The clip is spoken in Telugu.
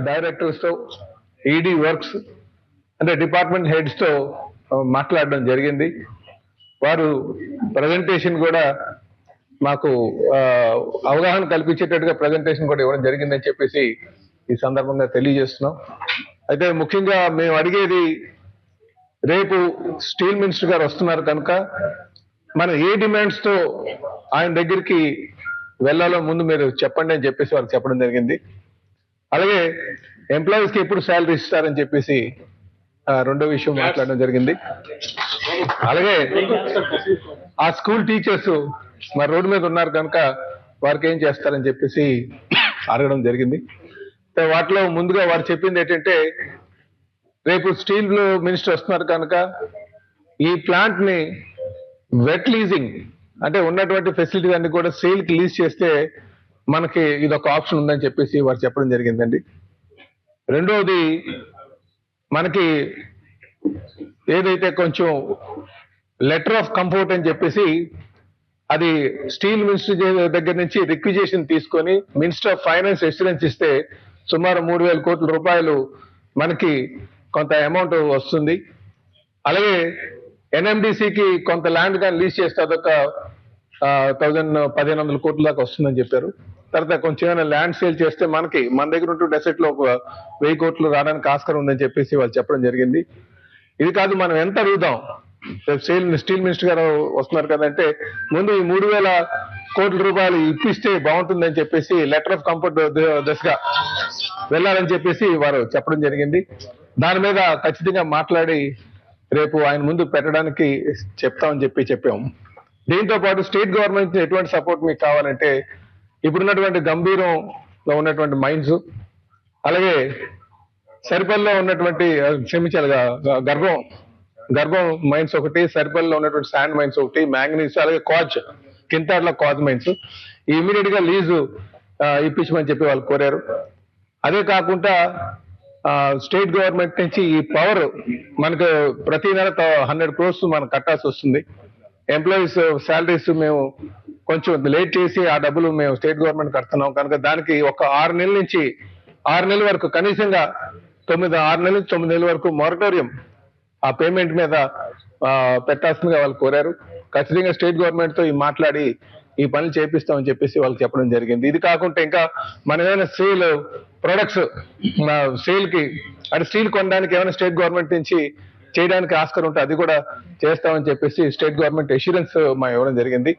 డైరెక్టర్స్ తో, ఈడీ వర్క్స్ అంటే డిపార్ట్మెంట్ హెడ్స్ తో మాట్లాడడం జరిగింది. వారు ప్రజెంటేషన్ కూడా మాకు అవగాహన కల్పించేటట్టుగా ప్రజెంటేషన్ కూడా ఇవ్వడం జరిగిందని చెప్పేసి ఈ సందర్భంగా తెలియజేస్తున్నాం. అయితే ముఖ్యంగా మేము అడిగేది, రేపు స్టీల్ మినిస్టర్ గారు వస్తున్నారు కనుక మనం ఏ డిమాండ్స్ తో ఆయన దగ్గరికి వెళ్ళాలో ముందు మీరు చెప్పండి అని చెప్పేసి వారికి చెప్పడం జరిగింది. అలాగే ఎంప్లాయీస్ కి ఎప్పుడు శాలరీ ఇస్తారని చెప్పేసి రెండో విషయం మాట్లాడడం జరిగింది. అలాగే ఆ స్కూల్ టీచర్స్ మరి రోడ్డు మీద ఉన్నారు కనుక వారికి ఏం చేస్తారని చెప్పేసి అడగడం జరిగింది. వాటిలో ముందుగా వారు చెప్పింది ఏంటంటే, రేపు స్టీల్ మినిస్టర్ వస్తున్నారు కనుక ఈ ప్లాంట్ ని వెట్ లీజింగ్ అంటే ఉన్నటువంటి ఫెసిలిటీస్ అన్ని కూడా సేల్ కి లీజ్ చేస్తే మనకి ఇదొక ఆప్షన్ ఉందని చెప్పేసి వారు చెప్పడం జరిగిందండి. రెండవది, మనకి ఏదైతే కొంచెం లెటర్ ఆఫ్ కంఫర్ట్ అని చెప్పేసి అది స్టీల్ మినిస్టర్ దగ్గర నుంచి రిక్విజేషన్ తీసుకొని మినిస్టర్ ఆఫ్ ఫైనాన్స్ ఎస్యూరెన్స్ ఇస్తే సుమారు 3,000 కోట్ల రూపాయలు మనకి కొంత అమౌంట్ వస్తుంది. అలాగే ఎన్ఎండిసికి కొంత ల్యాండ్ కానీ లీజ్ చేస్తే అదొక 1,500 కోట్ల దాకా వస్తుందని చెప్పారు. తర్వాత కొంచెం ఏమైనా ల్యాండ్ సేల్ చేస్తే మన దగ్గర ఉంటుండే అసెట్ లో ఒక 1,000 కోట్లు రావడానికి ఆస్కారం ఉందని చెప్పేసి వాళ్ళు చెప్పడం జరిగింది. ఇది కాదు, మనం ఎంత అడుగుదాం, స్టీల్ మినిస్టర్ గారు వస్తున్నారు కదంటే ముందు ఈ 3,000 కోట్ల రూపాయలు ఇప్పిస్తే బాగుంటుందని చెప్పేసి లెటర్ ఆఫ్ కంఫర్ట్ దశగా వెళ్ళాలని చెప్పేసి వారు చెప్పడం జరిగింది. దాని మీద ఖచ్చితంగా మాట్లాడి రేపు ఆయన ముందు పెట్టడానికి చెప్తామని చెప్పాము. దీంతో పాటు స్టేట్ గవర్నమెంట్ ఎటువంటి సపోర్ట్ మీకు కావాలంటే, ఇప్పుడున్నటువంటి గంభీరంలో ఉన్నటువంటి మైన్స్, అలాగే సరిపల్లిలో ఉన్నటువంటి గర్భం మైన్స్ ఒకటి, సరిపల్లిలో ఉన్నటువంటి శాండ్ మైన్స్ ఒకటి, మ్యాంగనీస్, అలాగే కింతాడ్ల క్వాజ్ మైన్స్ ఇమీడియట్ గా లీజు ఇప్పించమని చెప్పి వాళ్ళు కోరారు. అదే కాకుండా స్టేట్ గవర్నమెంట్ నుంచి ఈ పవర్ మనకు ప్రతి నెల 100 crores మనకు కట్టాల్సి వస్తుంది. ఎంప్లాయీస్ శాలరీస్ మేము కొంచెం లేట్ చేసి ఆ డబ్బులు మేము స్టేట్ గవర్నమెంట్ కడుతున్నాం కనుక దానికి ఒక 6 నెలల నుంచి 6 నెలల వరకు కనీసంగా 6 నెలల నుంచి 9 నెలల వరకు మొరటోరియం ఆ పేమెంట్ మీద పెట్టాల్సిందిగా వాళ్ళు కోరారు. ఖచ్చితంగా స్టేట్ గవర్నమెంట్ తో మాట్లాడి ఈ పనులు చేపిస్తామని చెప్పేసి వాళ్ళకి చెప్పడం జరిగింది. ఇది కాకుండా ఇంకా మన ఏమైనా సేల్ ప్రొడక్ట్స్ సేల్ కి అంటే స్టీల్ కొనడానికి ఏమైనా స్టేట్ గవర్నమెంట్ నుంచి చేయడానికి ఆస్కారం ఉంటే అది కూడా చేస్తామని చెప్పేసి స్టేట్ గవర్నమెంట్ ఎష్యూరెన్స్ మా ఇవ్వడం జరిగింది.